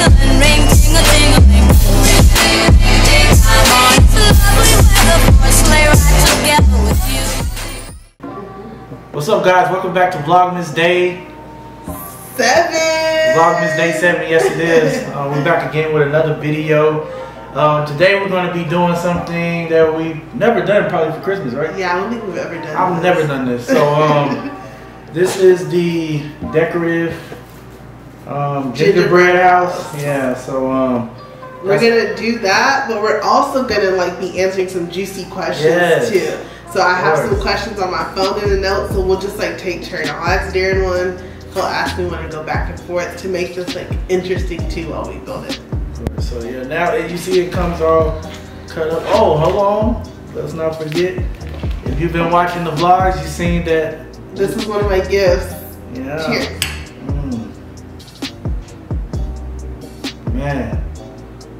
ting-a-ling, ring, ting-a-ting-a-ling. I'm on this lovely weather for a sleigh ride together with you. What's up, guys? Welcome back to Vlogmas Day 7. Vlogmas Day 7, yes it is. We're back again with another video. Today we're going to be doing something that we've never done probably for Christmas, right? Yeah, I don't think we've ever done I've this. never done this. So this is the decorative gingerbread house. Yeah, so we're gonna do that, but we're also gonna like be answering some juicy questions too. So I have some questions on my phone in the notes, so we'll just like take turn. I'll ask Darren one, he'll ask me one, and go back and forth to make this like interesting too while we build it. So yeah, now you see it comes all cut up. Oh, hold on. Let's not forget. If you've been watching the vlogs, you've seen that. This is one of my gifts. Yeah. Cheers. Man,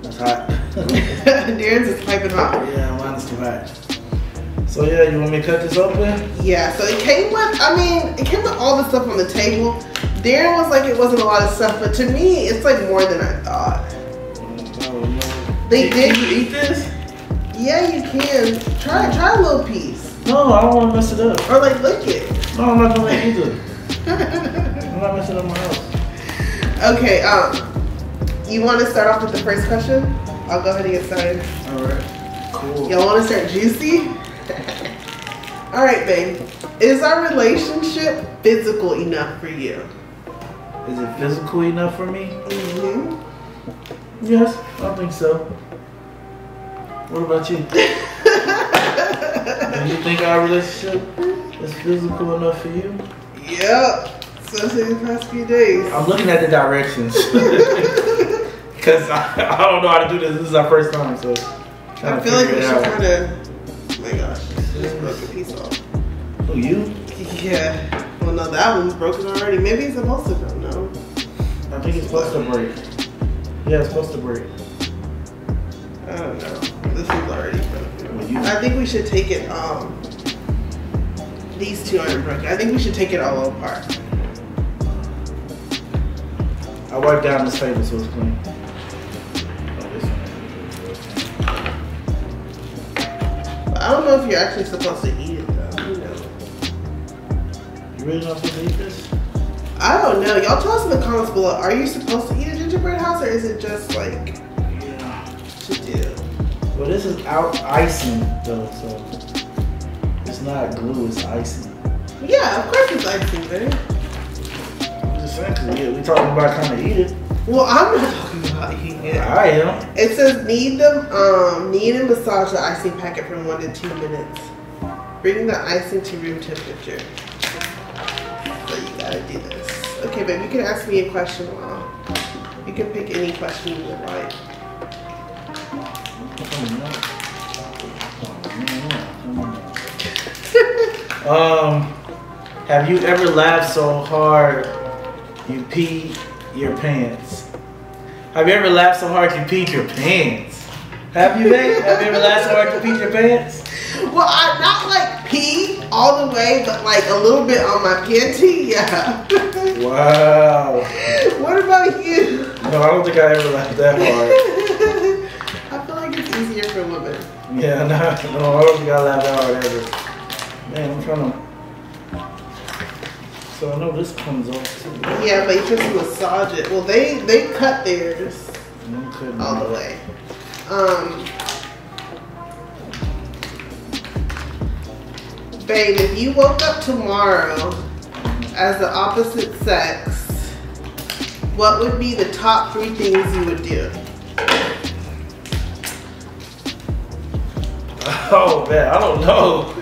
that's hot. Darren's is piping hot. Yeah, mine is too hot. So yeah, you want me to cut this open? Yeah, so it came with, it came with all the stuff on the table. Darren was like, it wasn't a lot of stuff, but to me, it's like more than I thought. They did. Can you eat this? Yeah, you can. Try a little piece. No, I don't want to mess it up. Or like lick it. No, I'm not going to eat it. I'm not messing up my house. Okay, you want to start off with the first question? I'll go ahead and get started. Alright, cool. Y'all want to start juicy? Alright, babe. Is our relationship physical enough for you? Is it physical enough for me? Mm-hmm. Yes, I think so. What about you? Do you think our relationship is physical enough for you? Yep. Especially the past few days. I'm looking at the directions. Because I don't know how to do this. This is our first time, so I feel like we should kind of. Oh my gosh, just broke a piece off. Who, you? Yeah. Well, no, that one's broken already. Maybe it's supposed to go, no? I think it's supposed to break. Yeah, it's supposed to break. I don't know. This one's already broken. Well, I think we should take it, these two aren't broken. I think we should take it all apart. I wiped down this table so it's clean. I don't know if you're actually supposed to eat it though. Who knows? You really not supposed to eat this? I don't know. Y'all tell us in the comments below. Are you supposed to eat a gingerbread house, or is it just like to do? Well, this is out icing though, so it's not glue, it's icing. Yeah, of course it's icing, babe. I'm just saying, cause we talking about kind of eat it. Well, I'm not talking about eating it. I am. It says knead and massage the icing packet for 1 to 2 minutes. Bring the icing to room temperature. So you gotta do this. Okay, babe, you can ask me a question while. You can pick any question you would like. Have you ever laughed so hard you peed your pants? Have you ever laughed so hard you peed your pants? Have you, babe? Have you ever laughed so hard you peed your pants? Well, I not like pee all the way, but like a little bit on my panty, yeah. Wow. What about you? No, I don't think I ever laughed that hard. I feel like it's easier for women. Yeah, no, I don't think I laughed that hard ever. Man, I'm trying to. So I know this comes off too. Yeah, but you just massage it. Well, they cut theirs all the way. Babe, if you woke up tomorrow as the opposite sex, what would be the top 3 things you would do? Oh man, I don't know.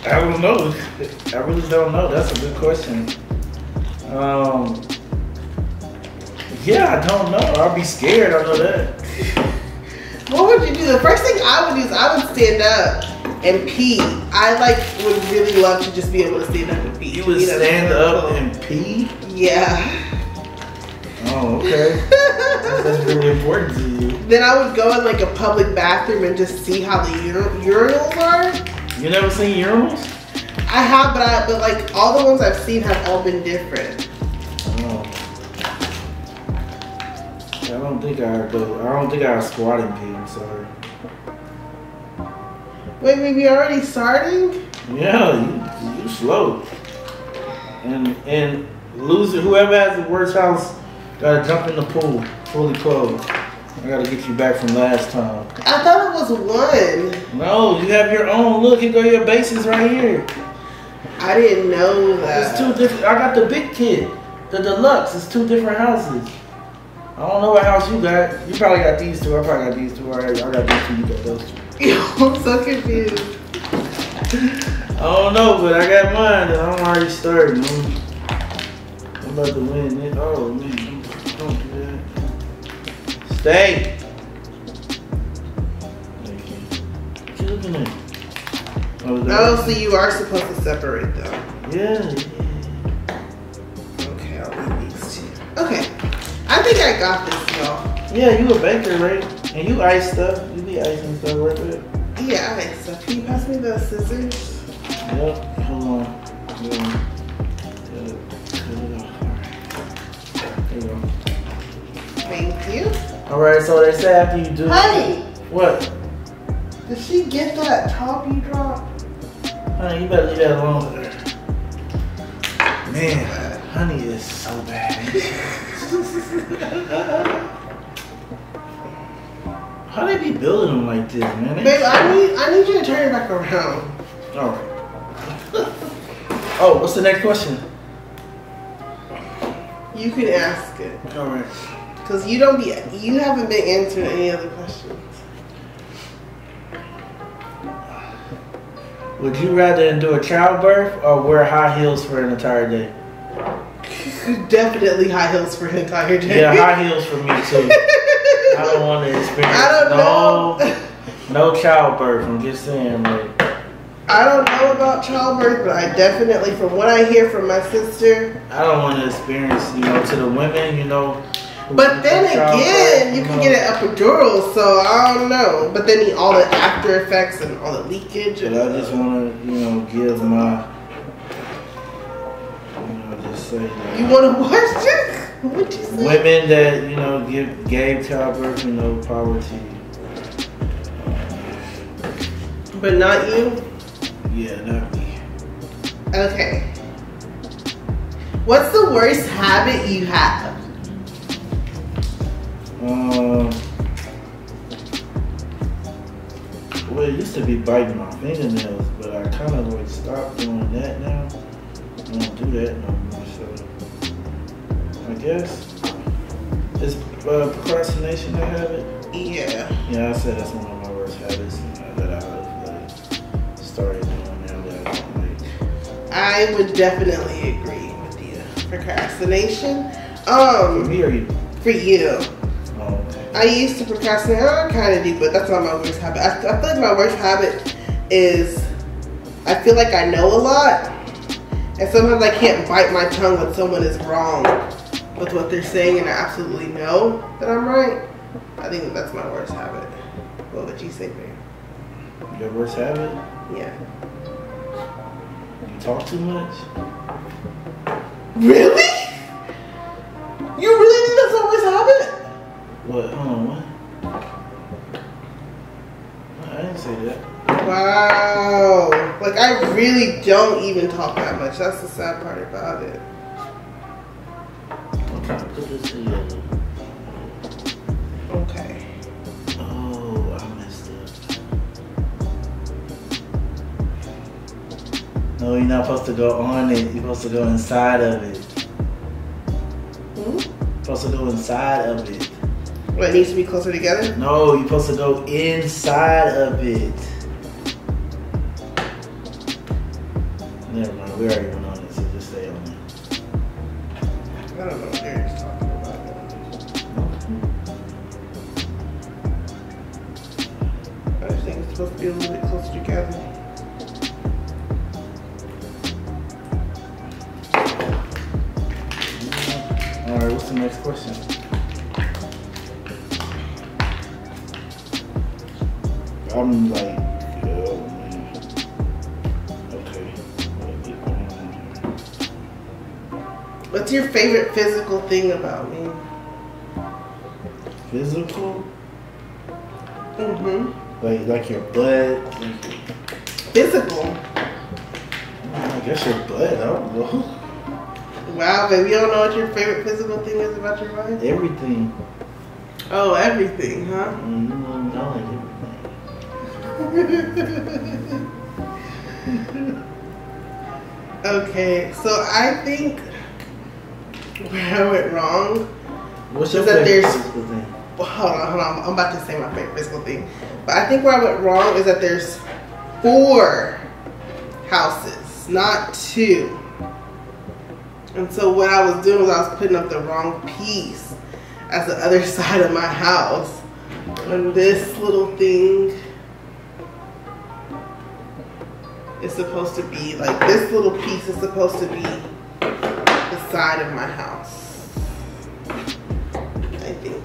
I don't know. I really don't know. That's a good question. Yeah, I don't know. I'll be scared. I know that. What would you do? The first thing I would do is I would stand up and pee. I like would really love to just be able to stand up and pee. You would stand up and pee? Yeah. Oh, okay. That's really important to you. Then I would go in like a public bathroom and just see how the urinals are. You never seen urinals? I have, but like all the ones I've seen have all been different. Oh. don't think I squatting pee. I'm sorry. Wait, we already starting? Yeah, you slow. And loser, whoever has the worst house, gotta jump in the pool, fully clothed. I gotta get you back from last time. I thought it was one. No, you have your own. Look, here go your bases right here. I didn't know that. It's two different. I got the big kit, the deluxe. It's two different houses. I don't know what house you got. You probably got these two. I probably got these two. I got these two. You got those two. Yo, I'm so confused. I don't know, but I got mine and I'm already starting. I'm about to win it. Oh man, don't do that. Stay. What you looking at? Oh, so you are supposed to separate them. Yeah. Okay, I'll leave these two. Okay. I think I got this, y'all. Yeah, you a baker, right? And you ice stuff. You be icing stuff right there. Yeah, I so can you pass me the scissors? Yep. Hold on. Yeah. There you go. Thank you. Alright, so they say after you do. Honey! What? Did she get that top you dropped? Honey, you better leave that alone. Man, honey is so bad. How they be building them like this, man? Babe, I need you to turn it back around. Alright. Oh, what's the next question? You can ask it. Alright. Cause you haven't been answering any other questions. Would you rather endure childbirth or wear high heels for an entire day? Definitely high heels for an entire day. Yeah, high heels for me too. I don't want to experience no childbirth. I'm just saying, like. I don't know about childbirth, but I definitely, from what I hear from my sister, I don't want to experience, to the women, But then again, you can get an epidural, so I don't know. But then all the after effects and all the leakage. But I just want to, give my, just say that. You want to watch this? What'd you say? Women that, gave childbirth, power to you. But not you? Yeah, not me. Okay. What's the worst habit you have? Well, it used to be biting my fingernails, but I kind of stopped doing that now. I don't do that no more, so I guess it's procrastination a habit. Yeah. Yeah, I said that's one of my worst habits that I've started doing now that I don't like. I would definitely agree with you. Procrastination. For me or you? For you. Okay. I used to procrastinate. I kind of do, but that's not my worst habit. I feel like my worst habit is I feel like I know a lot, and sometimes I can't bite my tongue when someone is wrong with what they're saying, and I absolutely know that I'm right. I think that's my worst habit. What would you say, babe? Your worst habit? Yeah. You talk too much? Really? You really think that's my worst habit? What? What? I didn't say that. Wow. Like, I really don't even talk that much. That's the sad part about it. I'm trying to put this together. Okay. Oh, I messed up. No, you're not supposed to go on it. You're supposed to go inside of it. Hmm? You're supposed to go inside of it. What, it needs to be closer together? No, you're supposed to go inside of it. Never mind, we already went on it, so just stay on it. I don't know what Eric's talking about. I just think it's supposed to be a little bit closer together. Alright, what's the next question? I'm like, oh man. Okay. What's your favorite physical thing about me? Physical? Like your butt? Physical. I guess your butt, I don't know. Wow, baby, you don't know what your favorite physical thing is about your wife? Everything. Oh, everything, huh? You don't know everything. Okay, so I think where I went wrong What's your is that favorite there's. physical thing? Well, hold on. I'm about to say my favorite physical thing. But I think where I went wrong is that there's 4 houses, not 2. And so what I was doing was I was putting up the wrong piece as the other side of my house. And this little thing is supposed to be, like, this little piece is supposed to be the side of my house, I think.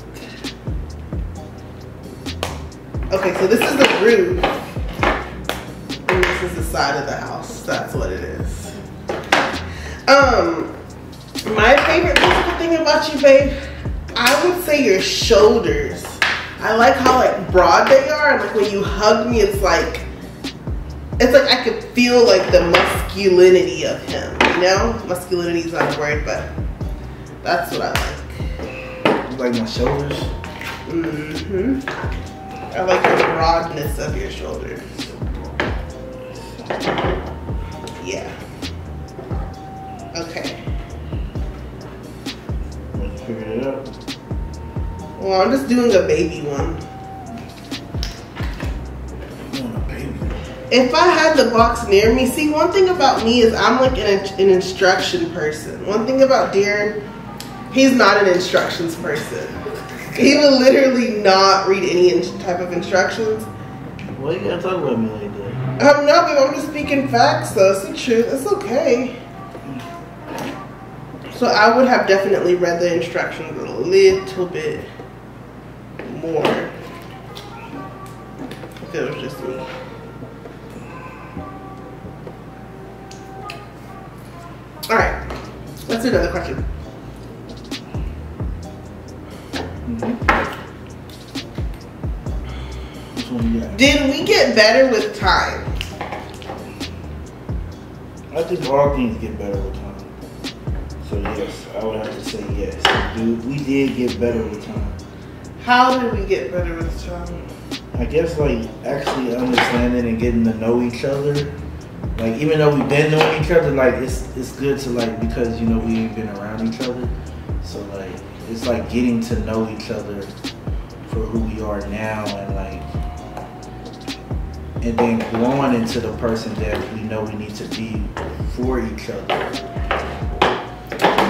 Okay, so this is the roof, and this is the side of the house. That's what it is. My favorite physical thing about you, babe, I would say your shoulders. I like how like broad they are, and like when you hug me, it's like I could feel like the masculinity of him. You know, masculinity is not a word, but that's what I like. You like my shoulders? I like the broadness of your shoulders. Yeah. Okay. You figured it out? Well, I'm just doing a baby one. If I had the box near me, see, one thing about me is I'm like an instruction person. One thing about Darren, he's not an instructions person. He will literally not read any type of instructions. Why you gotta talk about me like that? No, babe, I'm just speaking facts, though. It's the truth. It's okay. So I would have definitely read the instructions a little bit more if it was just me. All right, let's do another question. Did we get better with time? I think all things get better with time. So yes, I would have to say yes. We did get better with time. How did we get better with time? I guess like actually understanding and getting to know each other. Like even though we've been knowing each other, like it's good to like, because you know we ain't been around each other. So like it's like getting to know each other for who we are now, and then growing into the person that we know we need to be for each other.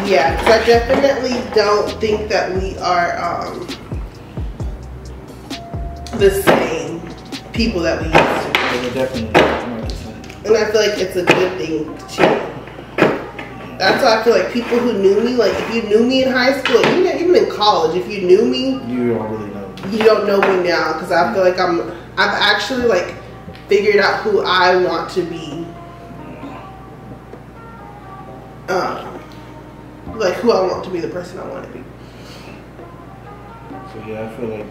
Yeah, because I definitely don't think that we are the same people that we used to. Yeah, we're definitely not the same. And I feel like it's a good thing too. That's why I feel like people who knew me, like if you knew me in high school, even in college, if you knew me, You don't really know me. you don't know me now, because I feel like I've actually like figured out who I want to be. Like who I want to be, the person I want to be. So yeah, I feel like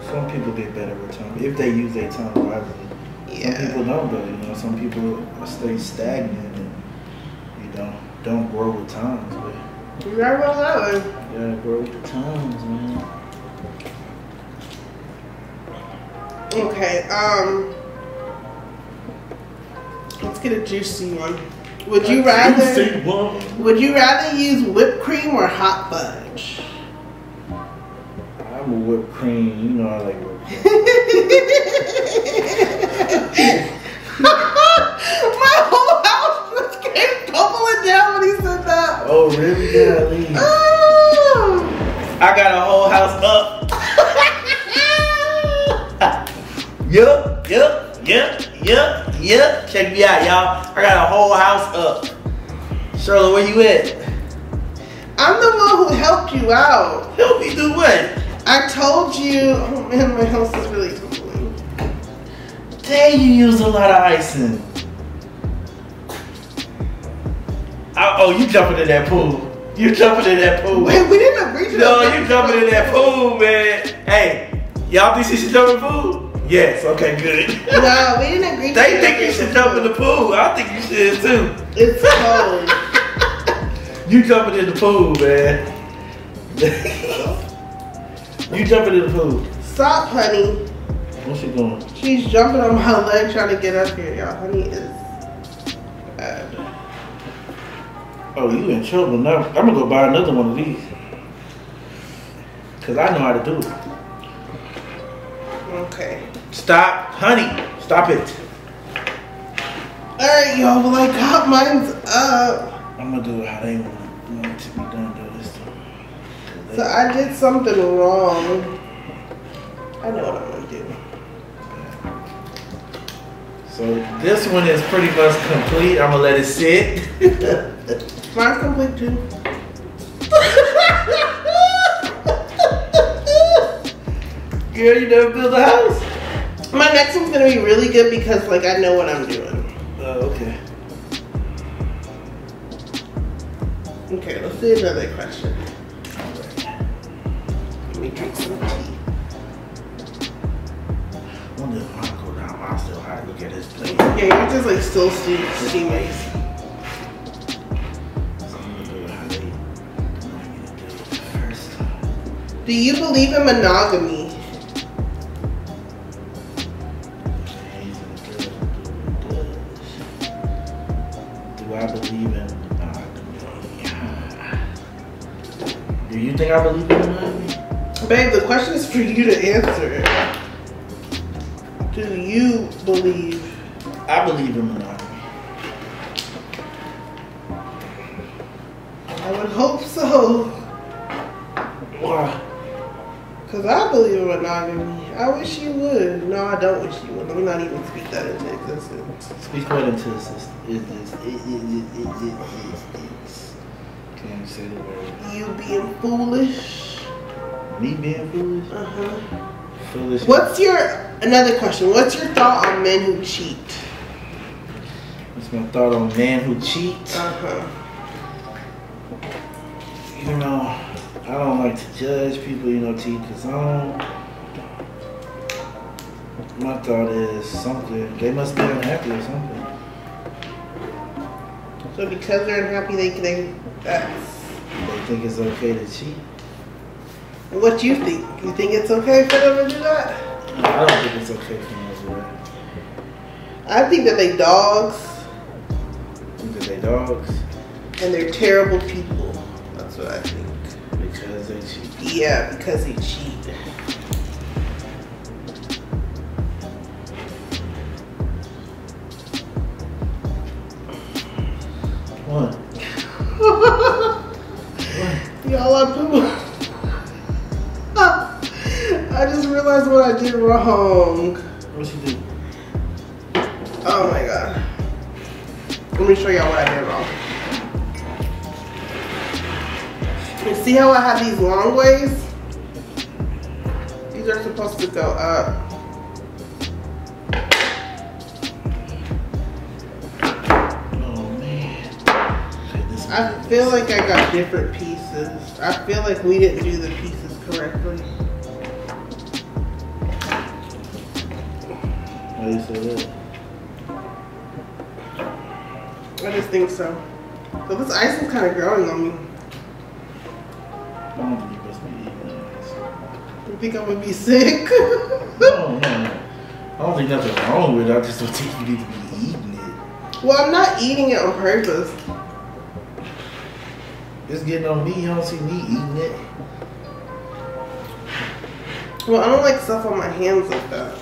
some people get better with time if they use their time wisely. Yeah. Some people don't though, you know. Some people stay stagnant and don't grow with times, but You right about that one. you gotta grow with the times, man. Okay, let's get a juicy one. Would you rather use whipped cream or hot fudge? I'm a whipped cream, you know I like whipped cream. My whole house just came tumbling down when he said that. Oh really? Golly. Oh. I got a whole house up. Yup. Check me out, y'all. I got a whole house up. Shirley, where you at? I'm the one who helped you out. Help me do what? I told you. Oh man, my house is really tumbling. Dang, you used a lot of icing. Oh, you jumping in that pool. You jumping in that pool. Wait, we didn't agree to No, that. you jumping in that pool, man. Hey, y'all think she should jump in the pool? Yes, okay, good. No, we didn't agree to that. They think you should jump in the pool. I think you should too. It's cold. You jumping in the pool, man. You jumping in the pool. Stop, honey. What's she doing? She's jumping on my leg trying to get up here, y'all. Honey is bad. Oh, you in trouble now. I'm gonna go buy another one of these. Cause I know how to do it. Okay. Stop, honey. Stop it. Alright, y'all. Well, I got mine's up. I'm gonna do it how they want it to be done though this time. So I did something wrong. I know what I'm gonna do. So this one is pretty much complete. I'm gonna let it sit. Mine's complete too. Girl, you never built a house? My next one's gonna be really good because like I know what I'm doing. Oh, okay. Okay, let's do another question. Let me drink some tea. I wonder if I go down, I'll still have to look at his plate. Yeah, you're just like still steaming. So I'm gonna do it how they want me to do it first. Do you believe in monogamy? Do I believe in Do you think I believe in monogamy? Babe, the question is for you to answer. Do you believe? I believe in monogamy. I would hope so. Why? Because I believe in monogamy. I wish you would. No, I don't wish you would. Let me not even speak that into existence. Speak what into the system. Can't say the word. You being foolish. Me being foolish? Uh-huh. Foolish. Another question. What's your thought on men who cheat? What's my thought on men who cheat? Uh-huh. You know, I don't like to judge people, to each his own. My thought is something, they must be unhappy or something. So because they're unhappy, they They think it's okay to cheat. What do you think? You think it's okay for them to do that? I don't think it's okay for them to do that. I think that they dogs. Think that they dogs? And they're terrible people. That's what I think. Because they cheat. Yeah, because they cheat. What? Y'all are people. I just realized what I did wrong. What you do? Oh my god. Let me show y'all what I did wrong. You see how I have these long ways? These are supposed to go up. Oh man. I feel like I got different pieces. I feel like we didn't do the pieces correctly. Why you say that? I just think so. So this ice is kind of growing on me. I don't think you're supposed to be eating that. You think I'm gonna be sick? No. I don't think nothing wrong with it. I just don't think you need to be eating it. Well, I'm not eating it on purpose. It's getting on me. You don't see me eating it. Well, I don't like stuff on my hands like that.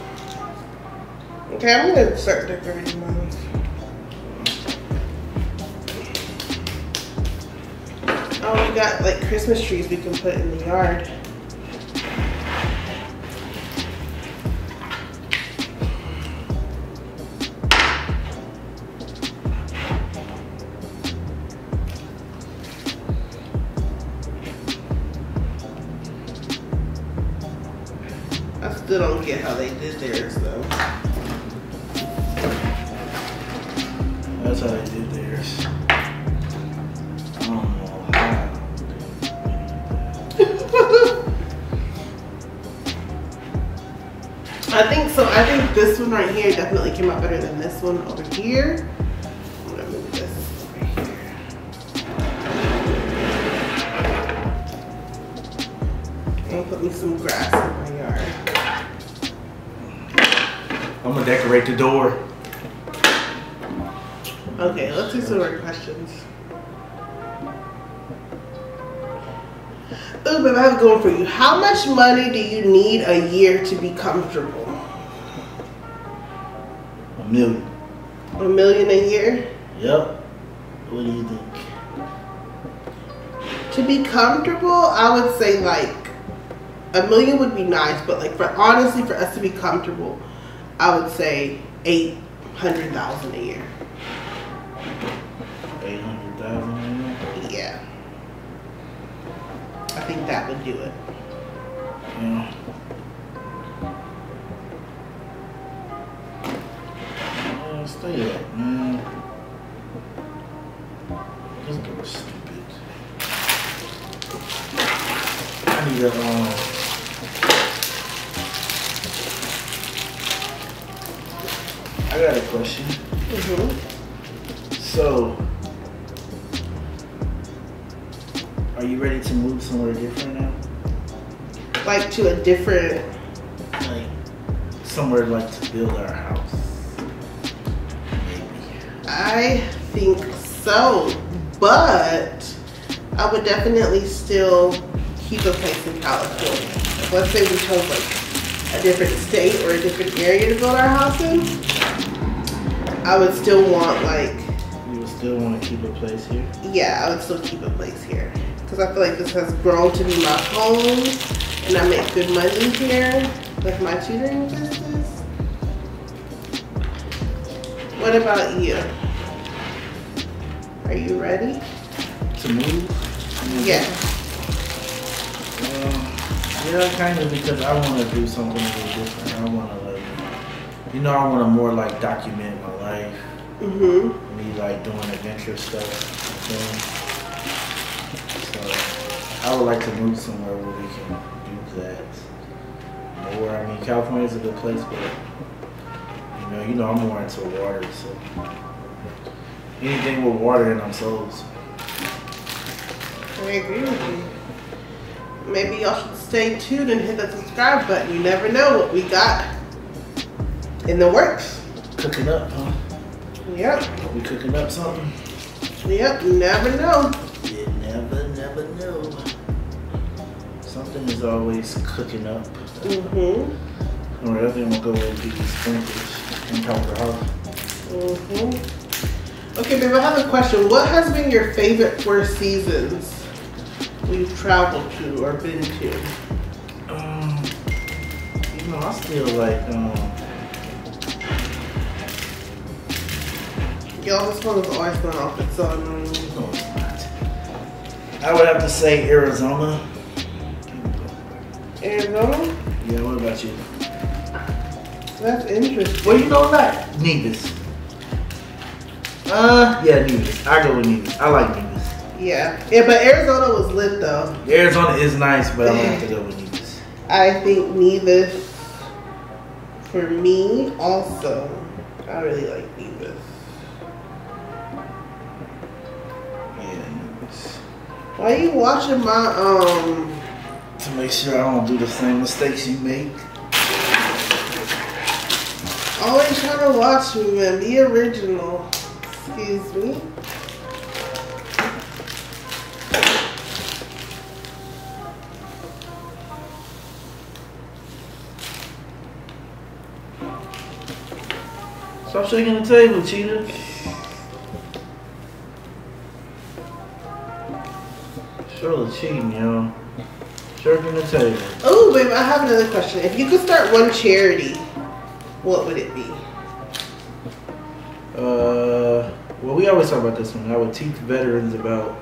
Okay, I'm gonna start decorating mine. Oh, we got like Christmas trees we can put in the yard. I still don't get how they did theirs though. That's how they did theirs. I don't know how. I think so. I think this one right here definitely came out better than this one over here. I'm gonna move this over here. I'll put me some grass in my yard. I'm gonna decorate the door. Okay, let's do some more questions. Oh, babe, I have a good one for you. How much money do you need a year to be comfortable? $1 million. $1 million a year? Yep. What do you think? To be comfortable, I would say like $1 million would be nice, but like honestly for us to be comfortable, I would say $800,000 a year. 800,000 a year? Yeah. I think that would do it. Yeah. Stay up, man. This girl is stupid. I need a I got a question. So, are you ready to move somewhere different now? Like to a different, Like somewhere like to build our house. I think so, but I would definitely still keep a place in California. Like, let's say we chose like a different state or a different area to build our house in. I would still want like, You would still want to keep a place here? yeah, I would still keep a place here. Because I feel like this has grown to be my home and I make good money here with my tutoring business. What about you? Are you ready? To move? Yeah. Yeah, kind of, because I want to do something a little different. I want to like, I want to more like document my life. Me like doing adventure stuff. So I would like to move somewhere where we can do that. Or I mean, California is a good place, but I'm more into water, so anything with water in them souls. I agree with you. Maybe y'all should stay tuned and hit that subscribe button. You never know what we got in the works. Cooking up, huh? Yep. We cooking up something? Yep, you never know. You never know. Something is always cooking up. Or I think we'll go and get these sprinklers and top of the house. Okay, babe, I have a question. What has been your favorite 4 seasons we've traveled to or been to? I still like, Y'all, this one is always going off. It's so annoying. no, it's not. I would have to say Arizona. Arizona? Yeah, what about you? That's interesting. Well, not Nevis. Yeah, Nevis. I go with Nevis. I like Nevis. Yeah, but Arizona was lit though. Arizona is nice, but I'm gonna have to go with Nevis. I think Nevis, for me, also. I really like Nevis. Yeah, Nevis. Why are you watching my, To make sure I don't do the same mistakes you make. always trying to watch me, man. Be original. Excuse me. Stop shaking the table, cheetah. Surely cheating, yo. Shaking the table. Oh, babe, I have another question. If you could start one charity, what would it be? Well, we always talk about this one. I would teach veterans about,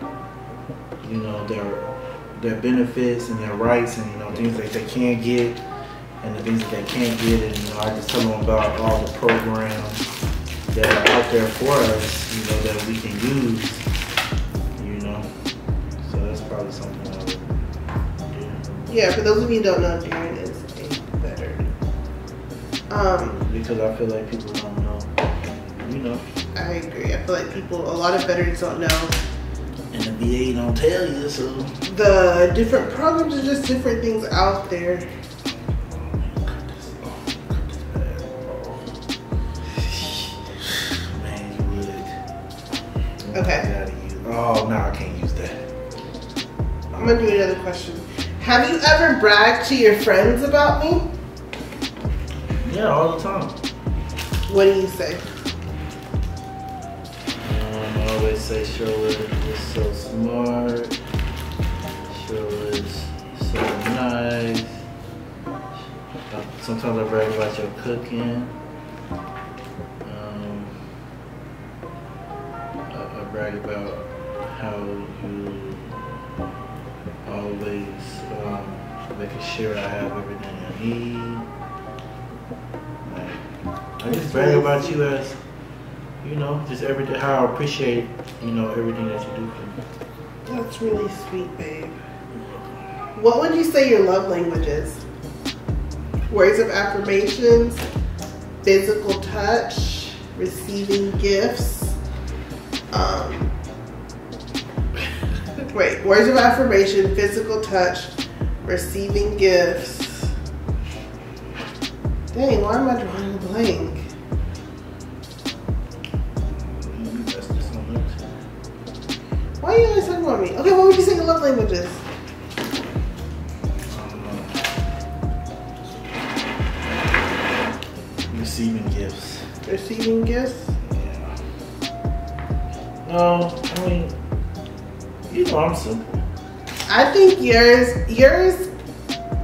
their benefits and their rights and, things that they can get and the things that they can't get. And, I just tell them about all the programs that are out there for us, that we can use, So that's probably something I would do. Yeah, for those of you who don't know, Darren is a veteran. Because I feel like people don't know. You know. I agree. I feel like a lot of veterans don't know. And the VA don't tell you, so. The different programs are just different things out there. Man, you would. Okay. Oh, no, I can't use that. I'm gonna do another question. Have you ever bragged to your friends about me? Yeah, all the time. What do you say? I always say Shola is so smart. Shola is so nice. Sometimes I brag about your cooking. I brag about how you always making sure I have everything I need. I just brag about you as, you know, just everything, how I appreciate, you know, everything that you do for me. That's really sweet, babe. What would you say your love language is? Words of affirmations, physical touch, receiving gifts. Wait, words of affirmation, physical touch, receiving gifts. Dang, why am I drawing a blank? Why are you always talking about me? Okay, what would you say your love language is? Receiving gifts. Receiving gifts? Yeah. No, I mean, you know I'm simple. I think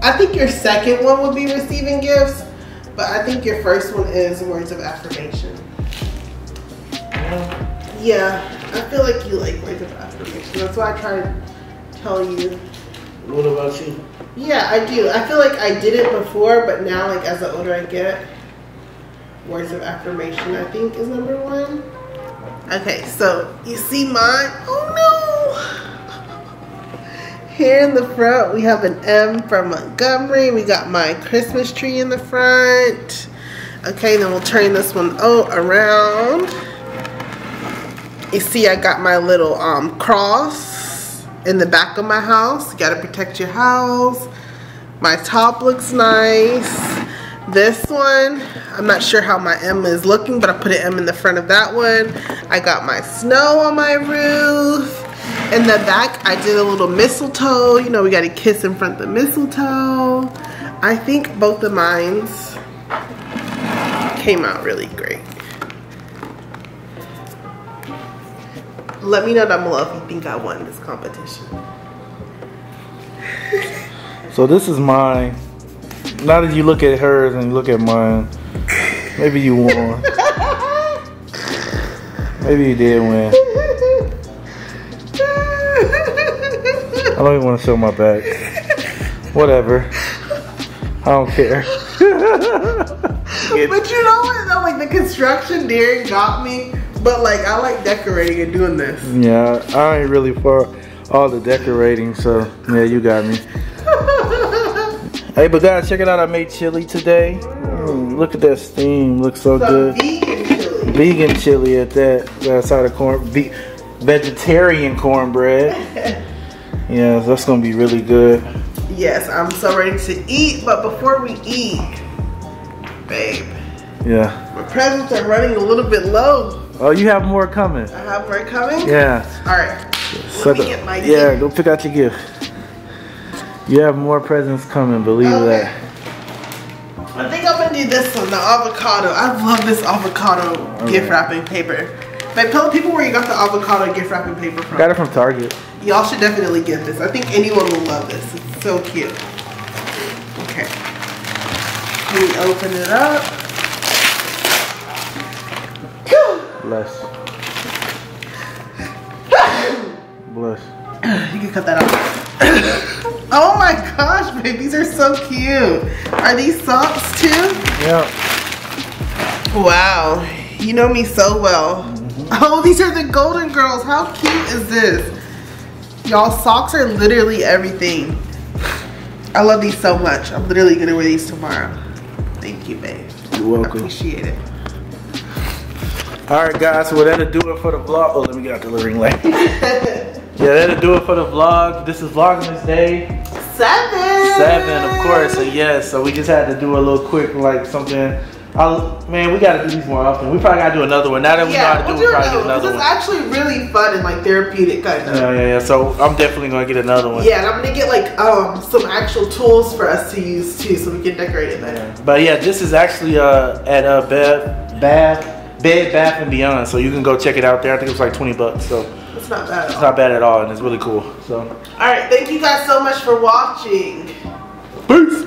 I think your second one would be receiving gifts, but I think your first one is words of affirmation. Yeah, I feel like you like words of affirmation. That's why I try to tell you. What about you? Yeah, I do. I feel like I did it before, but now, like, as the older I get, words of affirmation, I think, is number one. Okay, so you see mine. Oh no! Here in the front, we have an M from Montgomery. We got my Christmas tree in the front. Okay, then we'll turn this one around. You see, I got my little cross in the back of my house. You gotta protect your house. My top looks nice. This one, I'm not sure how my M is looking, but I put an M in the front of that one. I got my snow on my roof. In the back, I did a little mistletoe. You know, we got a kiss in front of the mistletoe. I think both of mines came out really great. Let me know down below if you think I won this competition. So this is mine. Now that you look at hers and you look at mine, maybe you won. Maybe you did win. I don't even want to show my back. Whatever. I don't care. But you know what though, like the construction Darren got me, but like I like decorating and doing this. Yeah, I ain't really for all the decorating, so yeah, you got me. Hey, but guys, check it out. I made chili today. Look at that steam. Looks so good. Vegan chili. Vegan chili at that. That's out of corn. Vegetarian cornbread. Yeah, that's gonna be really good. Yes, I'm so ready to eat. But before we eat, babe. Yeah. My presents are running a little bit low. Oh, you have more coming. I have more coming? Yeah. All right. Let me get my gift. Yeah, go pick out your gift. You have more presents coming, believe that. I think I'm gonna do this one, the avocado. I love this avocado gift wrapping paper. But tell the people where you got the avocado gift wrapping paper from. Got it from Target. Y'all should definitely get this. I think anyone will love this. It's so cute. Okay. Let me open it up. Bless. Bless. You can cut that out. Oh my gosh, babe, these are so cute. Are these socks too? Yeah. Wow, you know me so well. Oh, these are the Golden Girls. How cute is this? Y'all, socks are literally everything. I love these so much. I'm literally gonna wear these tomorrow. Thank you, babe. You're welcome. Appreciate it. All right, guys. So that'll do it for the vlog. Oh, let me get out the living light. Yeah, that'll do it for the vlog. This is Vlogmas Day 7, of course. And yes, so we just had to do a little quick, like something. Man, we gotta do these more often. We probably gotta do another one. Now that we know how to do it, we'll probably do another one. It's actually really fun and like therapeutic kind of. Yeah. So I'm definitely gonna get another one. Yeah, and I'm gonna get like some actual tools for us to use too, so we can decorate it better. Yeah. But yeah, this is actually at Bed Bath and Beyond. So you can go check it out there. I think it was like $20. So it's not bad at all. It's not bad at all, and it's really cool. So all right, thank you guys so much for watching. Peace.